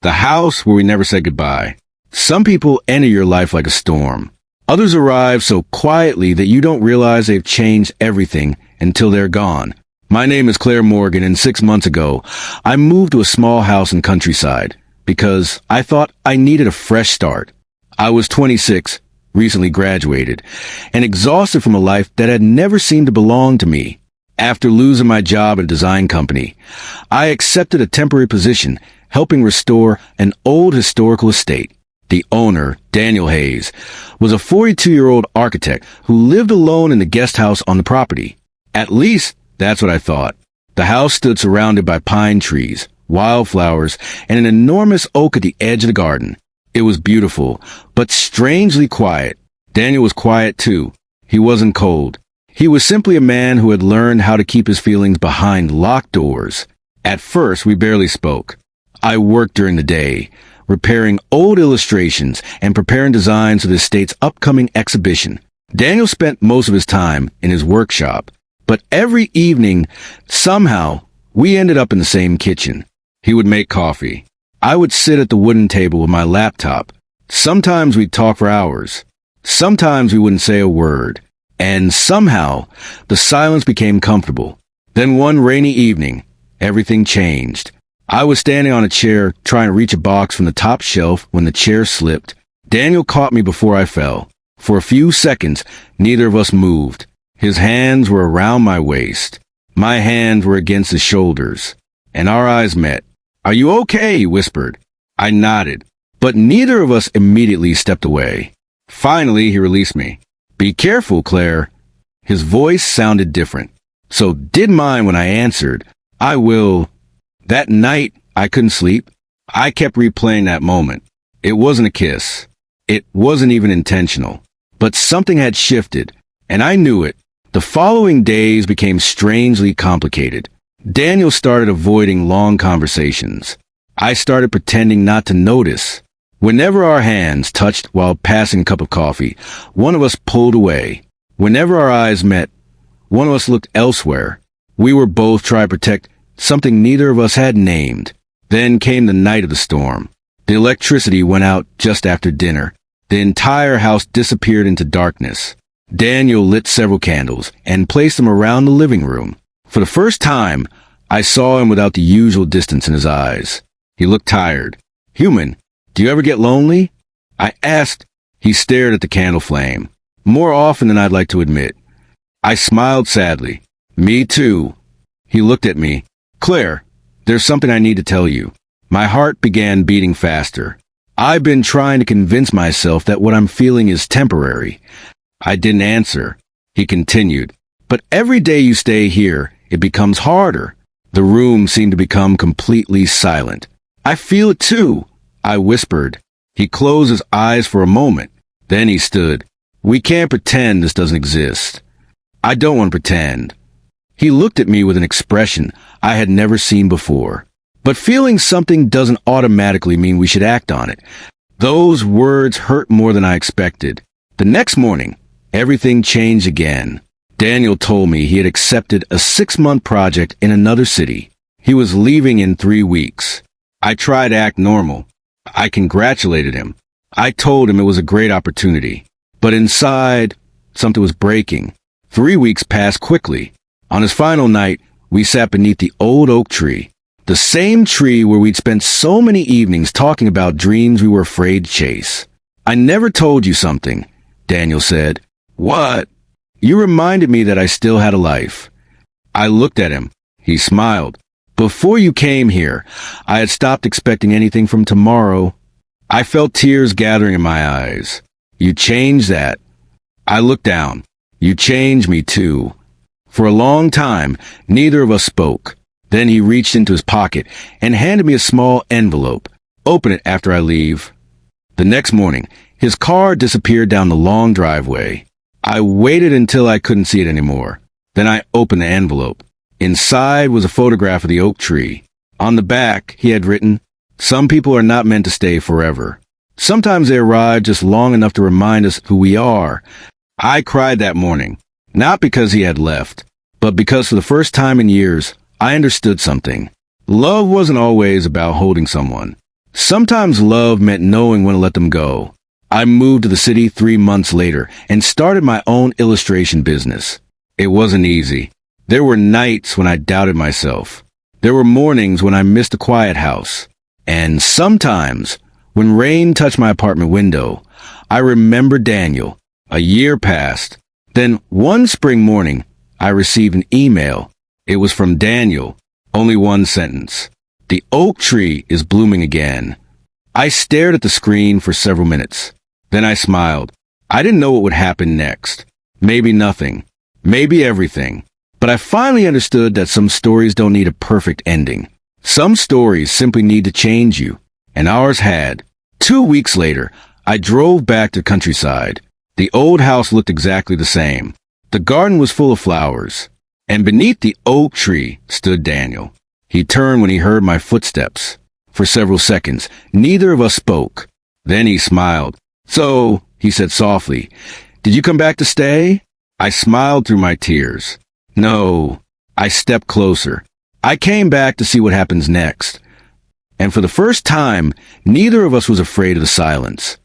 The house where we never said goodbye. Some people enter your life like a storm. Others arrive so quietly that you don't realize they've changed everything until they're gone. My name is Claire Morgan, and 6 months ago, I moved to a small house in countryside because I thought I needed a fresh start. I was 26, recently graduated, and exhausted from a life that had never seemed to belong to me. After losing my job at a design company, I accepted a temporary position helping restore an old historical estate. The owner, Daniel Hayes, was a 42-year-old architect who lived alone in the guest house on the property. At least, that's what I thought. The house stood surrounded by pine trees, wildflowers, and an enormous oak at the edge of the garden. It was beautiful, but strangely quiet. Daniel was quiet too. He wasn't cold. He was simply a man who had learned how to keep his feelings behind locked doors. At first, we barely spoke. I worked during the day, repairing old illustrations and preparing designs for the estate's upcoming exhibition. Daniel spent most of his time in his workshop, but every evening, somehow, we ended up in the same kitchen. He would make coffee. I would sit at the wooden table with my laptop. Sometimes we'd talk for hours. Sometimes we wouldn't say a word. And somehow, the silence became comfortable. Then one rainy evening, everything changed. I was standing on a chair trying to reach a box from the top shelf when the chair slipped. Daniel caught me before I fell. For a few seconds, neither of us moved. His hands were around my waist. My hands were against his shoulders. And our eyes met. "Are you okay?" he whispered. I nodded, but neither of us immediately stepped away. Finally, he released me. "Be careful, Claire." His voice sounded different. So didn't mind when I answered, "I will." That night, I couldn't sleep. I kept replaying that moment. It wasn't a kiss. It wasn't even intentional. But something had shifted, and I knew it. The following days became strangely complicated. Daniel started avoiding long conversations. I started pretending not to notice. Whenever our hands touched while passing a cup of coffee, one of us pulled away. Whenever our eyes met, one of us looked elsewhere. We were both trying to protect something neither of us had named. Then came the night of the storm. The electricity went out just after dinner. The entire house disappeared into darkness. Daniel lit several candles and placed them around the living room. For the first time, I saw him without the usual distance in his eyes. He looked tired. "Human, do you ever get lonely?" I asked. He stared at the candle flame, more often than I'd like to admit. I smiled sadly. "Me too." He looked at me. "Claire, there's something I need to tell you." My heart began beating faster. I've been trying to convince myself that what I'm feeling is temporary. I didn't answer. He continued. "But every day you stay here, it becomes harder." The room seemed to become completely silent. "I feel it too," I whispered. He closed his eyes for a moment. Then he stood. "We can't pretend this doesn't exist." "I don't want to pretend." He looked at me with an expression I had never seen before. "But feeling something doesn't automatically mean we should act on it." Those words hurt more than I expected. The next morning, everything changed again. Daniel told me he had accepted a 6-month project in another city. He was leaving in 3 weeks. I tried to act normal. I congratulated him. I told him it was a great opportunity. But inside, something was breaking. 3 weeks passed quickly. On his final night, we sat beneath the old oak tree. The same tree where we'd spent so many evenings talking about dreams we were afraid to chase. "I never told you something," Daniel said. "What?" "You reminded me that I still had a life." I looked at him. He smiled. "Before you came here, I had stopped expecting anything from tomorrow." I felt tears gathering in my eyes. "You changed that." I looked down. "You changed me too." For a long time, neither of us spoke. Then he reached into his pocket and handed me a small envelope. "Open it after I leave." The next morning, his car disappeared down the long driveway. I waited until I couldn't see it anymore. Then I opened the envelope. Inside was a photograph of the oak tree. On the back, he had written, "Some people are not meant to stay forever. Sometimes they arrive just long enough to remind us who we are." I cried that morning, not because he had left, but because for the first time in years, I understood something. Love wasn't always about holding someone. Sometimes love meant knowing when to let them go. I moved to the city 3 months later and started my own illustration business. It wasn't easy. There were nights when I doubted myself. There were mornings when I missed a quiet house. And sometimes, when rain touched my apartment window, I remembered Daniel. A year passed. Then one spring morning, I received an email. It was from Daniel. Only one sentence. The oak tree is blooming again. I stared at the screen for several minutes. Then I smiled. I didn't know what would happen next. Maybe nothing. Maybe everything. But I finally understood that some stories don't need a perfect ending. Some stories simply need to change you. And ours had. 2 weeks later, I drove back to the countryside. The old house looked exactly the same. The garden was full of flowers. And beneath the oak tree stood Daniel. He turned when he heard my footsteps. For several seconds, neither of us spoke. Then he smiled. "So," he said softly, "did you come back to stay?" I smiled through my tears. "No." I stepped closer. "I came back to see what happens next." And for the first time, neither of us was afraid of the silence.